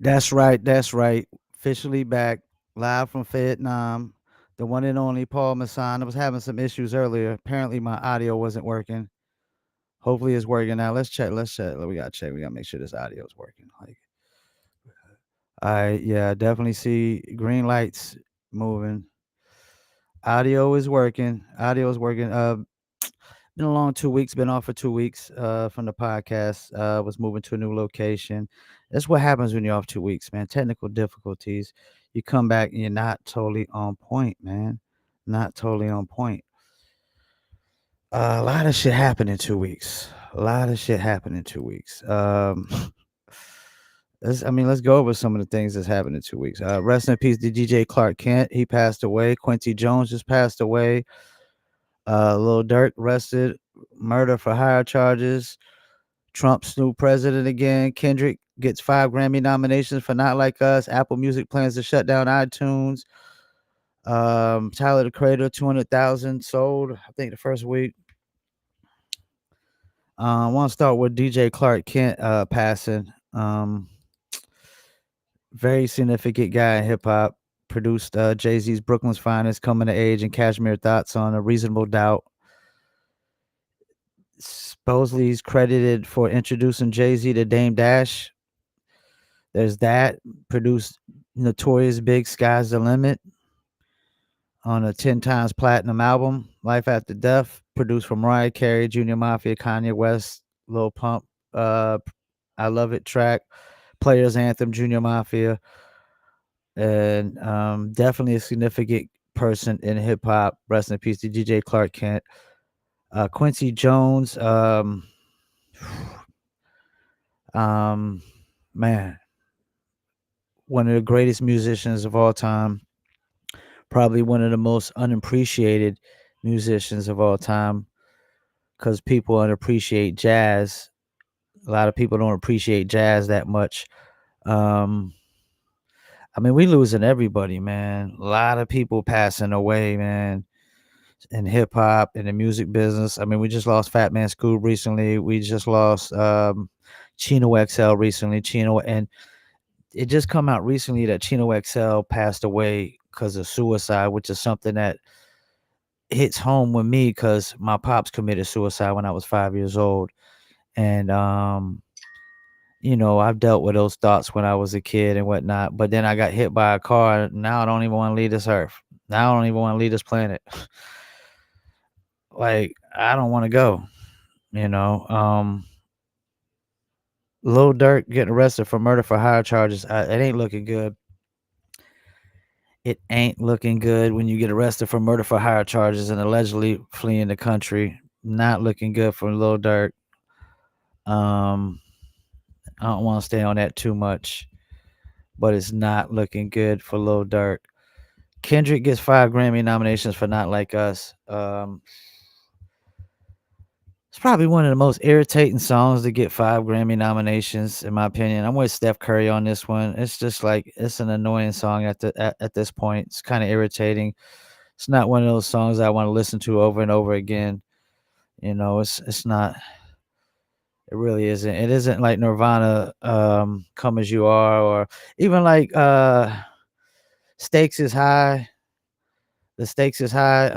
That's right. That's right. Officially back live from Fayettenam. The one and only Paul Masson. I was having some issues earlier. Apparently, my audio wasn't working. Hopefully, it's working now. Let's check. Let's check. We gotta check. We gotta make sure this audio is working. Like, yeah, definitely see green lights moving. Audio is working. Audio is working. Been a long 2 weeks. Been off for 2 weeks. From the podcast. Was moving to a new location. That's what happens when you're off 2 weeks, man. Technical difficulties. You come back and you're not totally on point, man. Not totally on point. A lot of shit happened in 2 weeks. A lot of shit happened in 2 weeks. Let's go over some of the things that's happened in 2 weeks. Rest in peace to DJ Clark Kent. He passed away. Quincy Jones just passed away. Lil Durk arrested, murder for hire charges. Trump's new president again. Kendrick gets 5 Grammy nominations for Not Like Us. Apple Music plans to shut down iTunes. Tyler the Creator, 200,000 sold, I think, the first week. I want to start with DJ Clark Kent passing. Very significant guy in hip hop. Produced Jay-Z's Brooklyn's Finest, Coming to Age, and Cashmere Thoughts on A Reasonable Doubt. Supposedly he's credited for introducing Jay-Z to Dame Dash. There's that. Produced Notorious Big Sky's the Limit on a 10 times platinum album. Life After Death, produced from Mariah Carey, Junior Mafia, Kanye West, Lil Pump, I Love It track, Players Anthem, Junior Mafia, and definitely a significant person in hip hop. Rest in peace to DJ Clark Kent. Quincy Jones, man, one of the greatest musicians of all time. Probably one of the most unappreciated musicians of all time, because people unappreciate jazz. A lot of people don't appreciate jazz that much. Um, we losing everybody, man. A lot of people passing away, man, in hip hop, in the music business. We just lost Fat Man Scoop recently. We just lost Chino XL recently. And it just come out recently that Chino XL passed away because of suicide, which is something that hits home with me because my pops committed suicide when I was 5 years old. And I've dealt with those thoughts when I was a kid and whatnot. But then I got hit by a car. Now I don't even want to leave this earth. Now I don't even want to leave this planet. Like, I don't want to go. You know. Lil Durk getting arrested for murder for hire charges. It ain't looking good. It ain't looking good when you get arrested for murder for hire charges and allegedly fleeing the country. Not looking good for Lil Durk. I don't want to stay on that too much, but it's not looking good for Lil Durk. Kendrick gets 5 Grammy nominations for Not Like Us. It's probably one of the most irritating songs to get 5 Grammy nominations, in my opinion. I'm with Steph Curry on this one. It's just like, it's an annoying song at this point. It's kind of irritating. It's not one of those songs I want to listen to over and over again. It's not. It really isn't. It isn't like Nirvana, Come As You Are, or even like Stakes Is High. The Stakes Is High,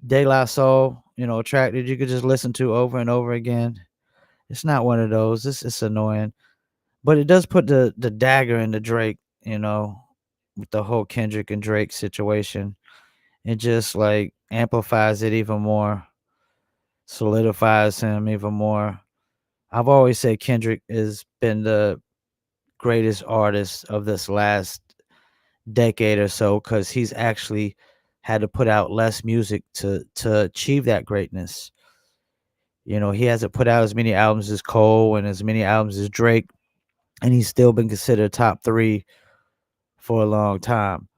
De La Soul, a track that you could just listen to over and over again. It's not one of those. It's annoying. But it does put the dagger into Drake, with the whole Kendrick and Drake situation. It just like amplifies it even more, solidifies him even more. I've always said Kendrick has been the greatest artist of this last decade or so, because he's actually had to put out less music to achieve that greatness. He hasn't put out as many albums as Cole and as many albums as Drake, and he's still been considered top 3 for a long time.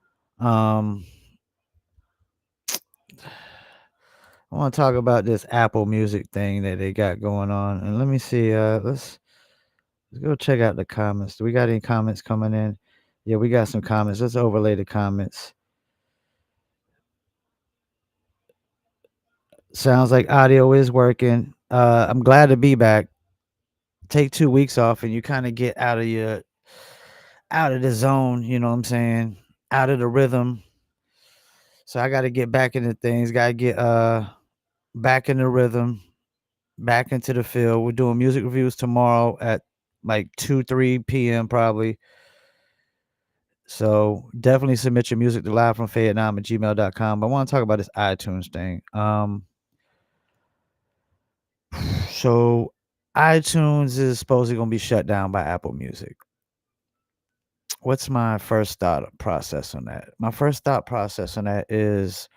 I want to talk about this Apple Music thing that they got going on, and let me see. Let's go check out the comments. Do we got any comments coming in? Yeah, we got some comments. Let's overlay the comments. Sounds like audio is working. I'm glad to be back. Take 2 weeks off and you kind of get out of out of the zone, you know what I'm saying? Out of the rhythm. So I gotta get back into things, gotta get back in the rhythm, back into the field. We're doing music reviews tomorrow at like 2, 3 p.m. probably. So definitely submit your music to livefromfayettenam at gmail.com. I want to talk about this iTunes thing. So iTunes is supposedly gonna be shut down by Apple Music. What's my first thought process on that? My first thought process on that is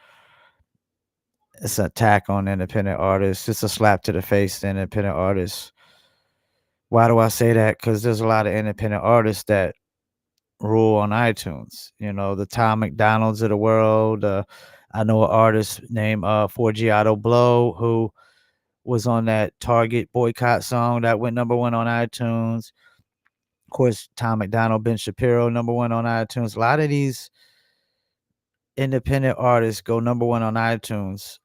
it's an attack on independent artists. It's a slap to the face to independent artists. Why do I say that? Because there's a lot of independent artists that rule on iTunes. You know, the Tom McDonald's of the world. I know an artist named Forgiato Blow who was on that Target boycott song that went number one on iTunes. Of course, Tom McDonald, Ben Shapiro, number one on iTunes. A lot of these independent artists go number one on iTunes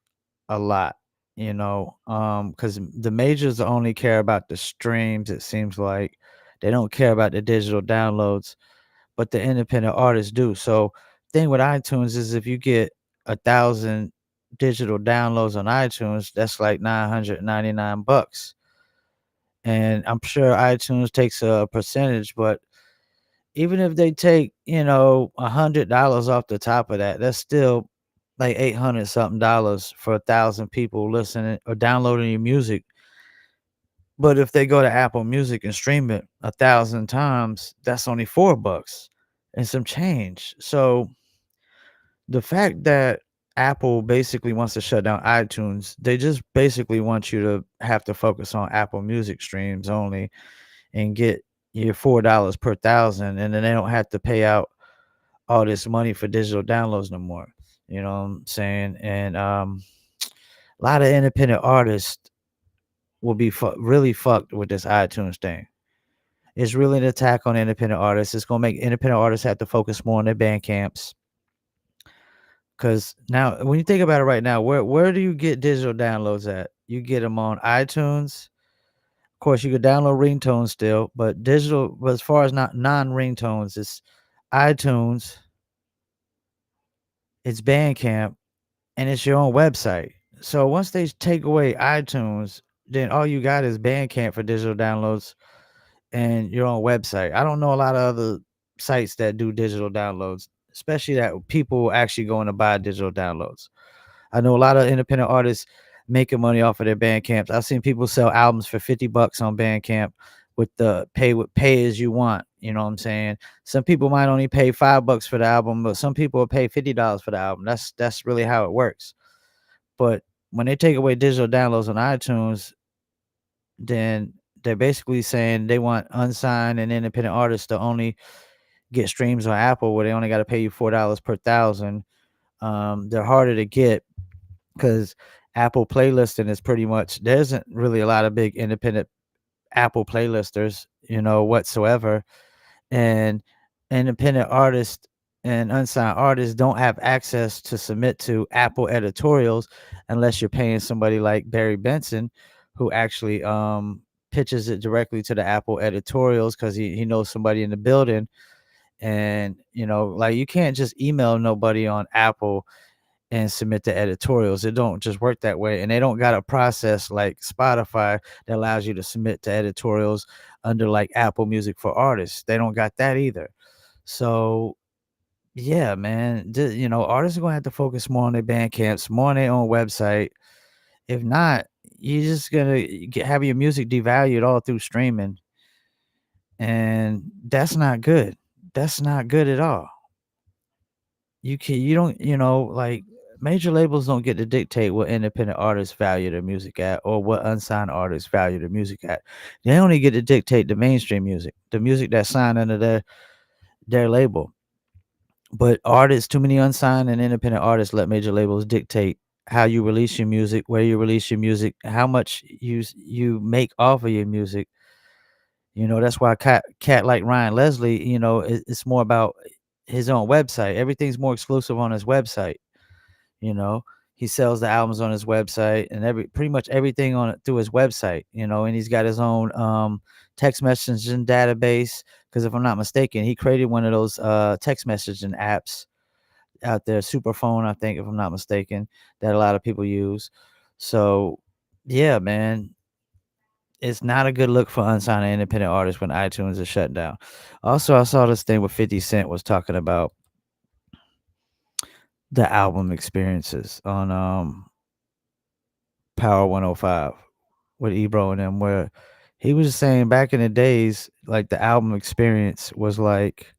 a lot, because the majors only care about the streams, it seems like. They don't care about the digital downloads, but the independent artists do. So, thing with iTunes is if you get 1,000 digital downloads on iTunes, that's like 999 bucks. And I'm sure iTunes takes a percentage, but even if they take, $100 off the top of that, that's still like 800 something dollars for 1,000 people listening or downloading your music. But if they go to Apple Music and stream it 1,000 times, that's only $4 and some change. So the fact that Apple basically wants to shut down iTunes, they just basically want you to have to focus on Apple Music streams only and get your $4 per thousand, and then they don't have to pay out all this money for digital downloads no more. You know what I'm saying? And a lot of independent artists will be really fucked with this iTunes thing. It's really an attack on independent artists. It's gonna make independent artists have to focus more on their band camps. Cause now, when you think about it, right now, where do you get digital downloads at? You get them on iTunes. Of course, you could download ringtones still, but digital. But as far as not non ringtones, it's iTunes, it's Bandcamp, and it's your own website. So once they take away iTunes, then all you got is Bandcamp for digital downloads and your own website. I don't know a lot of other sites that do digital downloads, especially that people actually going to buy digital downloads. I know a lot of independent artists making money off of their Bandcamps. I've seen people sell albums for $50 on Bandcamp with the pay as you want. You know what I'm saying? Some people might only pay $5 for the album, but some people will pay $50 for the album. That's really how it works. But when they take away digital downloads on iTunes, then they're basically saying they want unsigned and independent artists to only get streams on Apple where they only got to pay you $4 per thousand. They're harder to get because Apple playlisting is pretty much there isn't really a lot of big independent Apple playlisters, whatsoever. And independent artists and unsigned artists don't have access to submit to Apple editorials unless you're paying somebody like Barry Benson, who actually pitches it directly to the Apple editorials because he knows somebody in the building. And like you can't just email nobody on Apple and submit the editorials. It don't just work that way. And they don't got a process like Spotify that allows you to submit to editorials under like Apple Music for Artists. They don't got that either. So yeah, man, artists are gonna have to focus more on their band camps, more on their own website. If not, you're just gonna have your music devalued all through streaming, and that's not good. That's not good at all. You don't, like major labels don't get to dictate what independent artists value their music at or what unsigned artists value their music at. They only get to dictate the mainstream music, the music that's signed under their label. But artists, too many unsigned and independent artists let major labels dictate how you release your music, where you release your music, how much you make off of your music. That's why cat like Ryan Leslie, it's more about his own website. Everything's more exclusive on his website. You know? He sells the albums on his website and pretty much everything on it through his website, and he's got his own text messaging database. Because if I'm not mistaken, he created one of those text messaging apps out there, Superphone, I think, if I'm not mistaken, that a lot of people use. So yeah, man, it's not a good look for unsigned independent artists when iTunes is shut down. Also, I saw this thing where 50 Cent was talking about the album experiences on Power 105 with Ebro and them, where he was just saying back in the days, like the album experience was like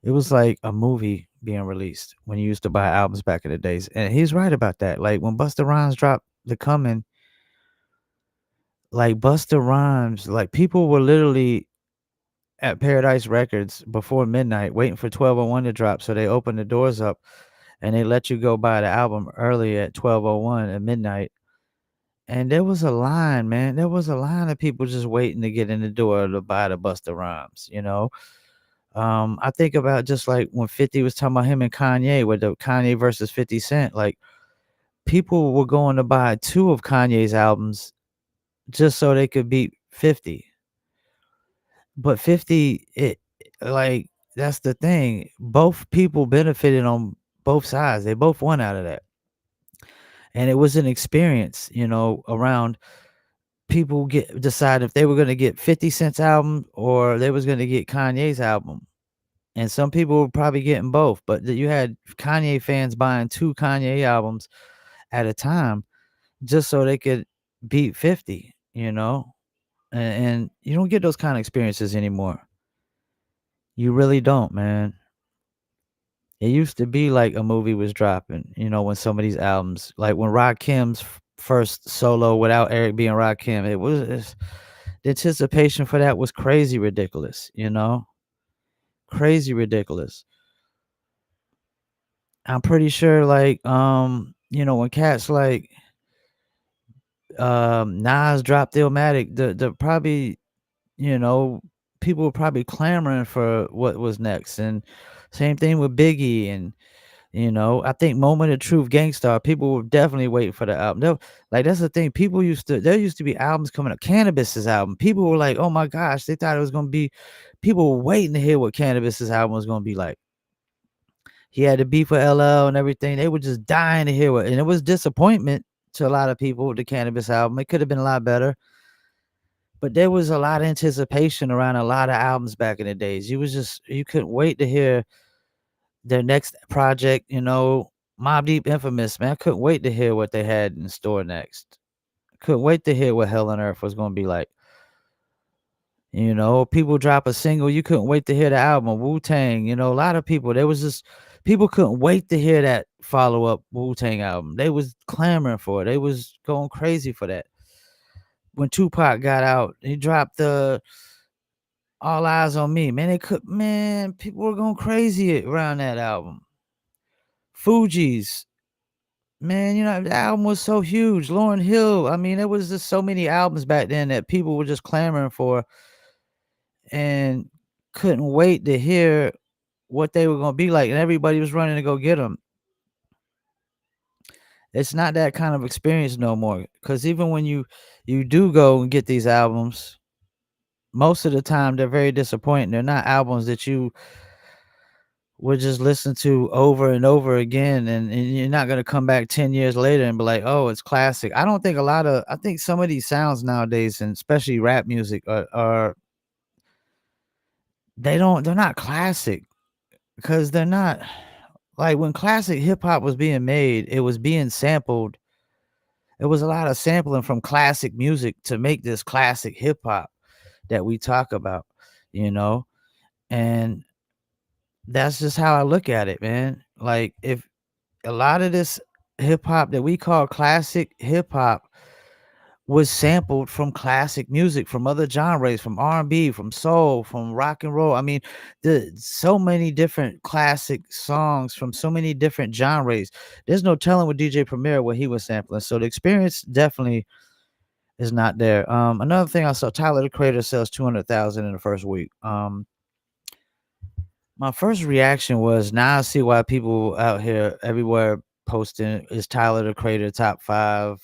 it was like a movie being released when you used to buy albums back in the days. And he's right about that. Like when Busta Rhymes dropped The Coming, like Busta Rhymes, like people were literally at Paradise Records before midnight waiting for 1201 to drop. So they opened the doors up and they let you go buy the album early at 1201 at midnight. And there was a line, man. There was a line of people just waiting to get in the door to buy the Busta Rhymes. I think about just like when 50 was talking about him and Kanye with the Kanye versus 50 Cent, like people were going to buy two of Kanye's albums just so they could beat 50. But 50, like that's the thing. Both people benefited on both sides. They both won out of that. And it was an experience, around people decide if they were going to get 50 Cent's album or they was going to get Kanye's album. And some people were probably getting both, but you had Kanye fans buying two Kanye albums at a time just so they could beat 50. And you don't get those kind of experiences anymore. You really don't, man. It used to be like a movie was dropping, when some of these albums, like when Rakim's first solo without Eric being Rakim, the anticipation for that was crazy ridiculous. Crazy ridiculous. I'm pretty sure, like, when cats like Nas dropped Illmatic, the probably, you know, people were probably clamoring for what was next. And same thing with Biggie and I think Moment of Truth, Gangstar, people were definitely waiting for the album. Like that's the thing. There used to be albums coming up. Cannabis's album. People were like, oh my gosh, they thought it was gonna be. People were waiting to hear what Cannabis's album was gonna be like. He had the beef with LL and everything. They were just dying to hear what, and it was disappointment to a lot of people. The Cannabis album, it could have been a lot better, but there was a lot of anticipation around a lot of albums back in the days. You couldn't wait to hear their next project, Mobb Deep Infamous, man. I couldn't wait to hear what they had in store next. Couldn't wait to hear what Hell on Earth was gonna be like. People drop a single, you couldn't wait to hear the album. Wu-Tang, a lot of people, there was just people couldn't wait to hear that follow-up Wu-Tang album. They was clamoring for it. They was going crazy for that. When Tupac got out, he dropped the All Eyes on Me. Man, people were going crazy around that album. Fugees, man, the album was so huge. Lauryn Hill, I mean, there was just so many albums back then that people were just clamoring for and couldn't wait to hear what they were gonna be like, and everybody was running to go get them. It's not that kind of experience no more. Cause even when you do go and get these albums, most of the time they're very disappointing. They're not albums that you would just listen to over and over again, and you're not gonna come back 10 years later and be like, "Oh, it's classic." I think some of these sounds nowadays, and especially rap music, are they're not classic because they're not like when classic hip hop was being made, it was being sampled. It was a lot of sampling from classic music to make this classic hip hop that we talk about, you know? And that's just how I look at it, man. Like if a lot of this hip hop that we call classic hip hop was sampled from classic music, from other genres, from R&B, from soul, from rock and roll. I mean, the so many different classic songs from so many different genres. There's no telling with DJ Premier what he was sampling. So the experience definitely is not there. Another thing I saw, Tyler the Creator sells 200,000 in the first week. My first reaction was, now I see why people out here everywhere posting is Tyler the Creator top 5.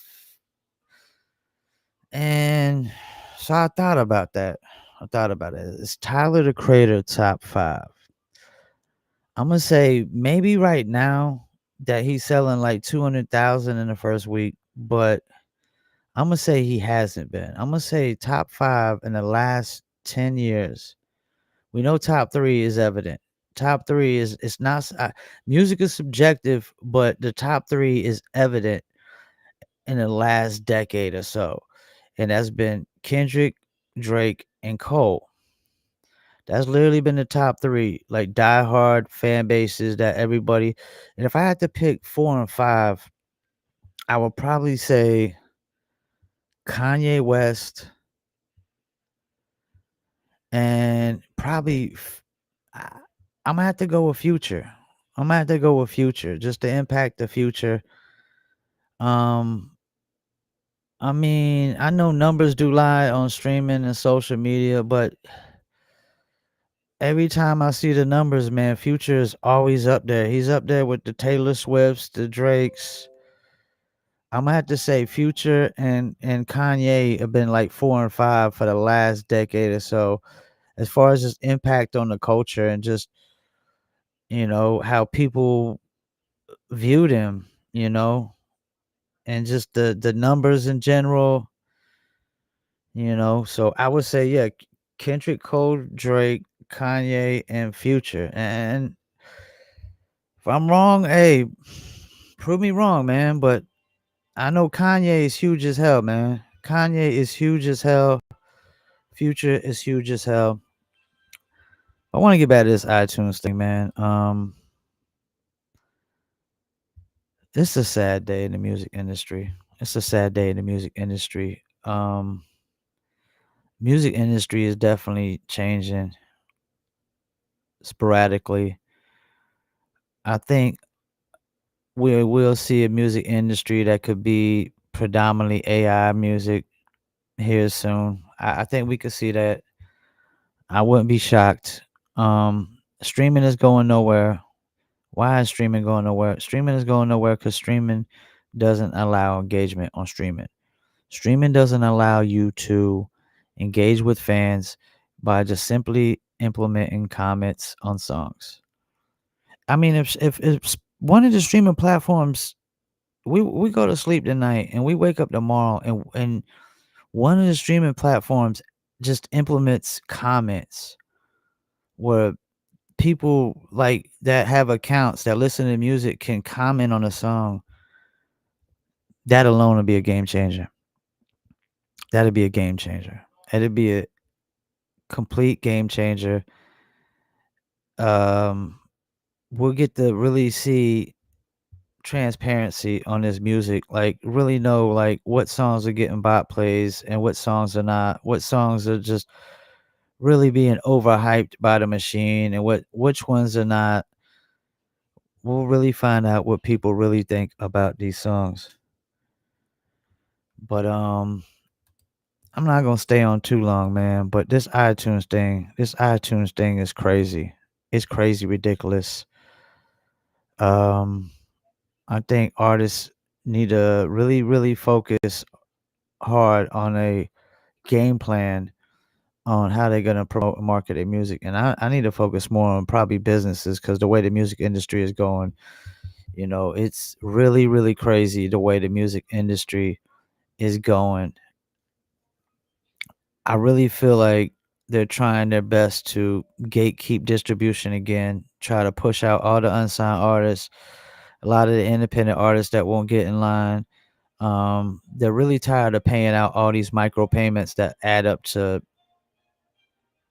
And so I thought about that. I thought about it. Is Tyler the Creator top 5? I'm gonna say maybe right now that he's selling like 200,000 in the first week, but I'm gonna say he hasn't been. I'm gonna say top 5 in the last 10 years. We know top 3 is evident. Top 3 is it's not music is subjective, but the top 3 is evident in the last decade or so. And that's been Kendrick, Drake, and Cole. That's literally been the top 3, like diehard fan bases that everybody. And if I had to pick 4 and 5, I would probably say Kanye West and probably I, I'm gonna have to go with Future. I'm gonna have to go with Future just to impact the future. Um, I mean, I know numbers do lie on streaming and social media, but every time I see the numbers, man, Future is always up there. He's up there with the Taylor Swifts, the Drakes. Imma have to say Future and Kanye have been, like, 4 and 5 for the last decade or so, as far as just impact on the culture and just, how people view them, and just the numbers in general, so I would say, yeah, Kendrick Cole, Drake, Kanye, and Future, and if I'm wrong, hey, prove me wrong, man, but I know Kanye is huge as hell, man. Kanye is huge as hell. Future is huge as hell. I want to get back to this iTunes thing, man. It's a sad day in the music industry. It's a sad day in the music industry. Music industry is definitely changing sporadically. I think we will see a music industry that could be predominantly AI music here soon. I think we could see that. I wouldn't be shocked. Streaming is going nowhere. Why is streaming going nowhere? Streaming is going nowhere because streaming doesn't allow engagement on streaming. Streaming doesn't allow you to engage with fans by just simply implementing comments on songs. I mean, if one of the streaming platforms, we go to sleep tonight and we wake up tomorrow and one of the streaming platforms just implements comments where people like that have accounts that listen to music can comment on a song, that alone would be a game changer. That'd be a game changer. It'd be a complete game changer. Um, we'll get to really see transparency on this music, like really know like what songs are getting bot plays and what songs are not, what songs are just really being overhyped by the machine and which ones are not. We'll really find out what people really think about these songs. But I'm not gonna stay on too long, man. But this iTunes thing is crazy. It's crazy ridiculous. Um, I think artists need to really, really focus hard on a game plan on how they're gonna promote and market their music. And I need to focus more on probably businesses because the way the music industry is going, it's really, really crazy the way the music industry is going. I really feel like they're trying their best to gatekeep distribution again, try to push out all the unsigned artists, a lot of the independent artists that won't get in line. They're really tired of paying out all these micro payments that add up to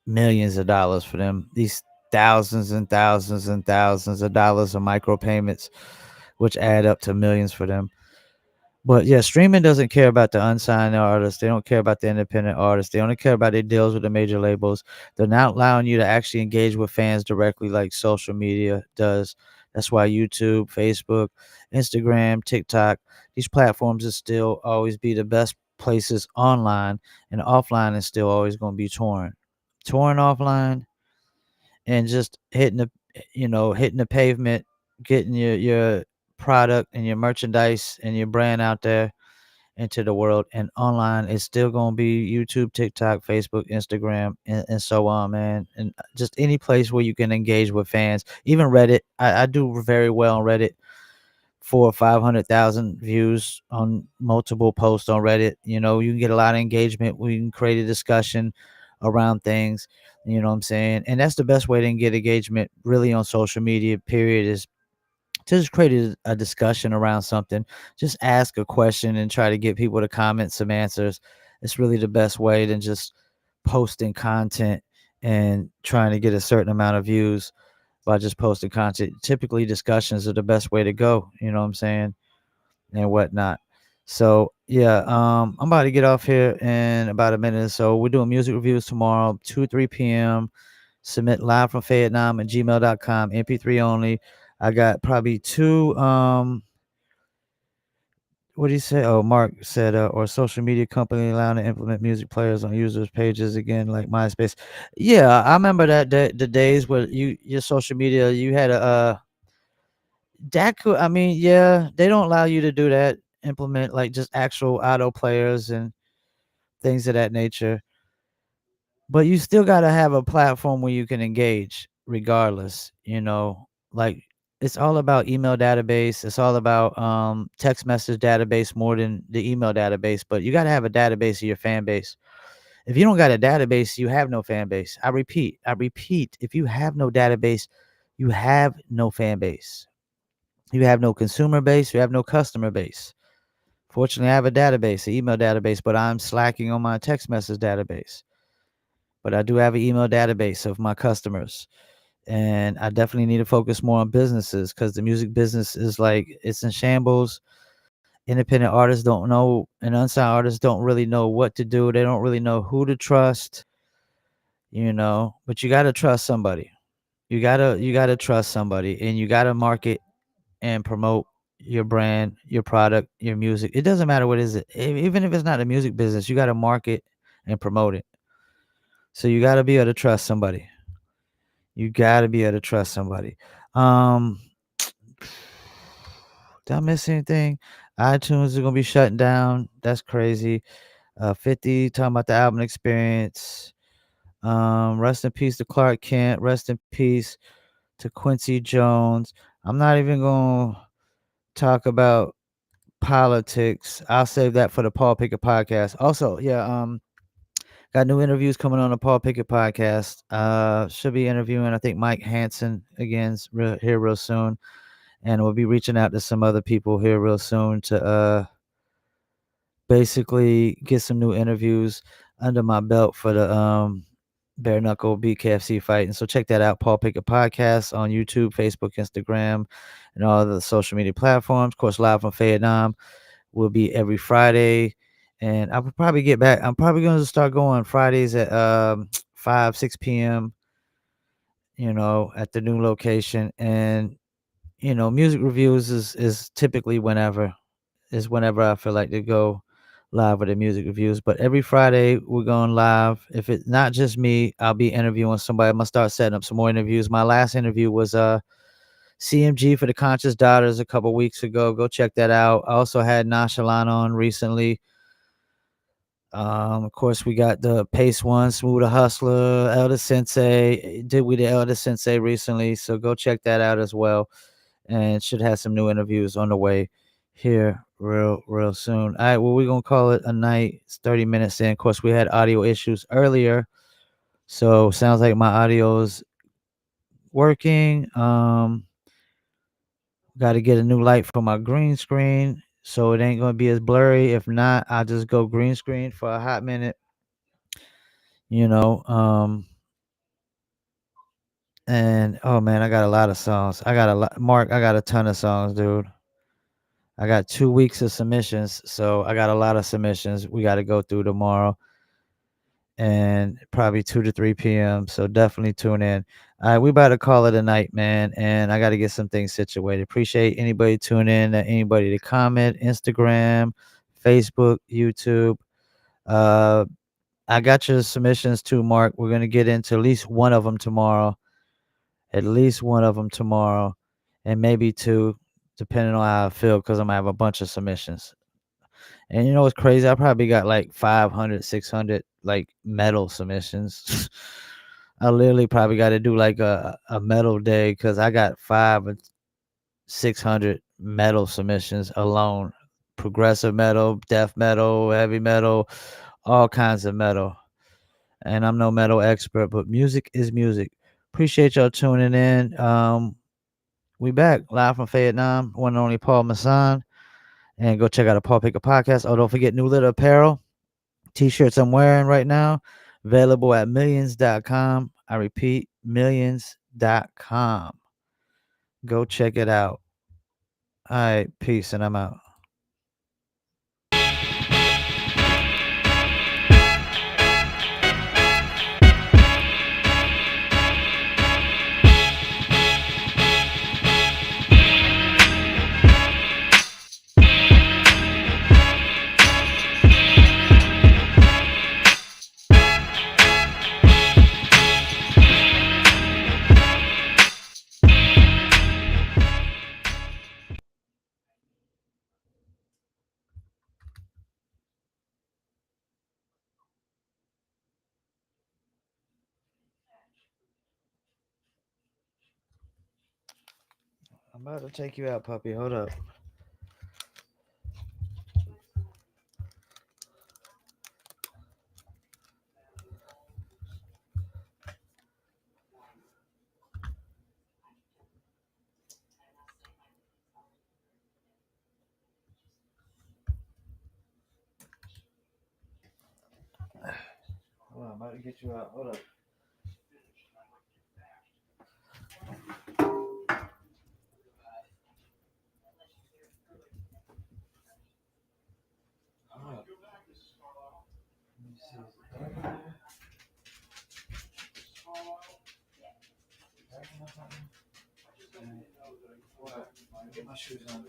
millions of dollars for them. These thousands and thousands and thousands of dollars of micro payments, which add up to millions for them. But yeah, streaming doesn't care about the unsigned artists. They don't care about the independent artists. They only care about their deals with the major labels. They're not allowing you to actually engage with fans directly like social media does. That's why YouTube, Facebook, Instagram, TikTok, these platforms will still always be the best places online, and offline is still always going to be torn. Torn offline and just hitting the pavement, getting your product and your merchandise and your brand out there into the world. And online, it's still gonna be YouTube, TikTok, Facebook, Instagram, and so on, man. And just any place where you can engage with fans. Even Reddit. I do very well on Reddit. 4 or 500,000 views on multiple posts on Reddit. You can get a lot of engagement. We can create a discussion around things. You know what I'm saying? And that's the best way to get engagement really on social media, period, is to just create a discussion around something. Just ask a question and try to get people to comment some answers. It's really the best way than just posting content and trying to get a certain amount of views by just posting content. Typically, discussions are the best way to go. You know what I'm saying? And whatnot. So yeah, I'm about to get off here in about a minute or so. We're doing music reviews tomorrow, 2 3 p.m. Submit live from Fayettenam at gmail.com, MP3 only. I got probably two. What do you say? Oh, Mark said, or social media company allowing to implement music players on users' pages again, like MySpace. Yeah, I remember the days where your social media, you had that could, I mean, yeah, they don't allow you to do that, implement like just actual auto players and things of that nature. But you still got to have a platform where you can engage regardless. Like it's all about email database. It's all about text message database more than the email database, but you got to have a database of your fan base. If you don't got a database, you have no fan base. I repeat, if you have no database, you have no fan base. You have no consumer base, you have no customer base. Fortunately, I have a database, an email database, but I'm slacking on my text message database. But I do have an email database of my customers. And I definitely need to focus more on businesses because the music business is like it's in shambles. Independent artists don't know, and unsigned artists don't really know what to do. They don't really know who to trust. But you gotta trust somebody. You gotta trust somebody, and you gotta market and promote your brand, your product, your music. It doesn't matter what is it. Even if it's not a music business, you gotta market and promote it. So you gotta be able to trust somebody. You gotta be able to trust somebody. Um, did I miss anything? iTunes is gonna be shutting down. That's crazy. 50 talking about the album experience. Rest in peace to Clark Kent. Rest in peace to Quincy Jones. I'm not even gonna talk about politics. I'll save that for the Paul Pickett podcast. Also, yeah, got new interviews coming on the Paul Pickett podcast. Should be interviewing, I think, Mike Hansen again here real soon, and we'll be reaching out to some other people here real soon to basically get some new interviews under my belt for the bare knuckle BKFC fight. And so check that out, Paul Pickett podcast on YouTube, Facebook, Instagram, and all the social media platforms. Of course, live from Fayettenam will be every Friday. And I will probably get back. I'm probably going to start going Fridays at 5, 6 p.m., at the new location. And, music reviews is typically whenever I feel like to go live with the music reviews. But every Friday we're going live. If it's not just me, I'll be interviewing somebody. I'm gonna start setting up some more interviews. My last interview was CMG for the Conscious Daughters a couple weeks ago. Go check that out. I also had Nonchalant on recently. Of course, we got the Pace One, Smooth the Hustler, Elder Sensei. Did we the Elder Sensei recently? So go check that out as well. And should have some new interviews on the way here real soon. All right, well, we're gonna call it a night. It's 30 minutes in. Of course, we had audio issues earlier. So sounds like my audio is working. Got to get a new light for my green screen so it ain't gonna be as blurry. If not, I'll just go green screen for a hot minute. You know, and oh man, I got a lot of songs. I got a lot, Mark. I got a ton of songs, dude. I got 2 weeks of submissions, so I got a lot of submissions we got to go through tomorrow, and probably 2 to 3 p.m. So definitely tune in. All right, we about to call it a night, man, and I got to get some things situated. Appreciate anybody tuning in, anybody to comment, Instagram, Facebook, YouTube. Uh, I got your submissions too, Mark. We're gonna get into at least one of them tomorrow, and maybe two, depending on how I feel, because I'm gonna have a bunch of submissions. And you know what's crazy? I probably got like 500, 600 like metal submissions. I literally probably got to do like a metal day because I got 600 metal submissions alone. Progressive metal, death metal, heavy metal, all kinds of metal. And I'm no metal expert, but music is music. Appreciate y'all tuning in. We back live from Fayettenam, one and only Paul Masson. And go check out the Paul Picker podcast. Oh, don't forget New Litter Apparel. T-shirts I'm wearing right now, available at millions.com. I repeat, millions.com. Go check it out. All right, peace, and I'm out. I'm about to take you out, puppy. Hold up. Hold on, I'm about to get you out. Hold up. Hold up. Let me see. Is it dark in there? Dark enough out there? What? Get my shoes on.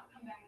Calm down.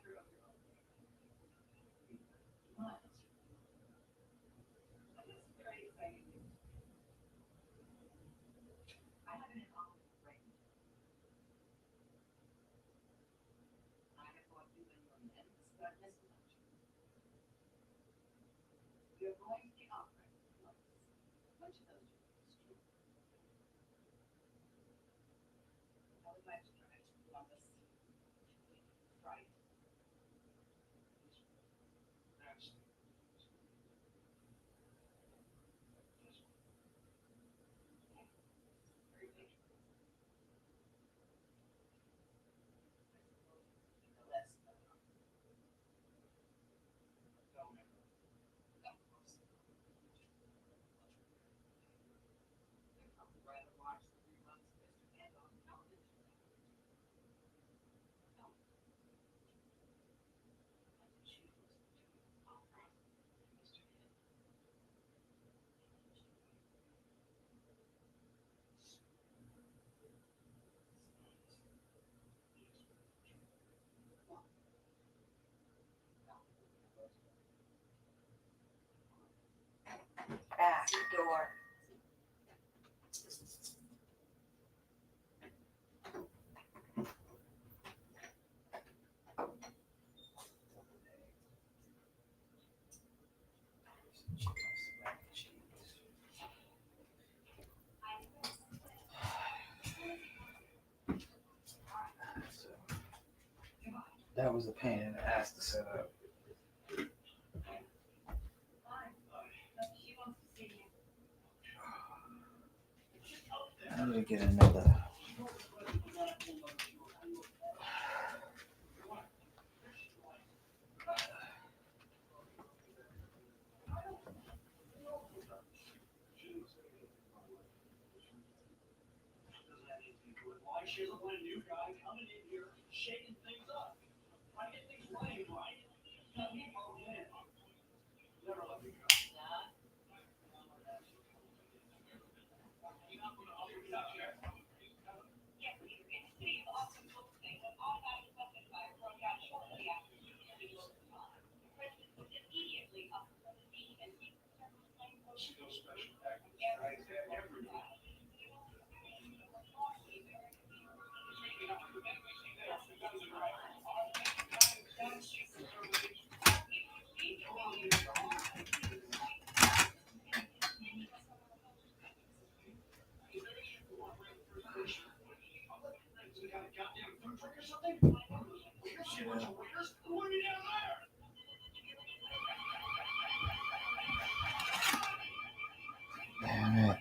That was a pain in the ass to set up. I need to get another. Damn it.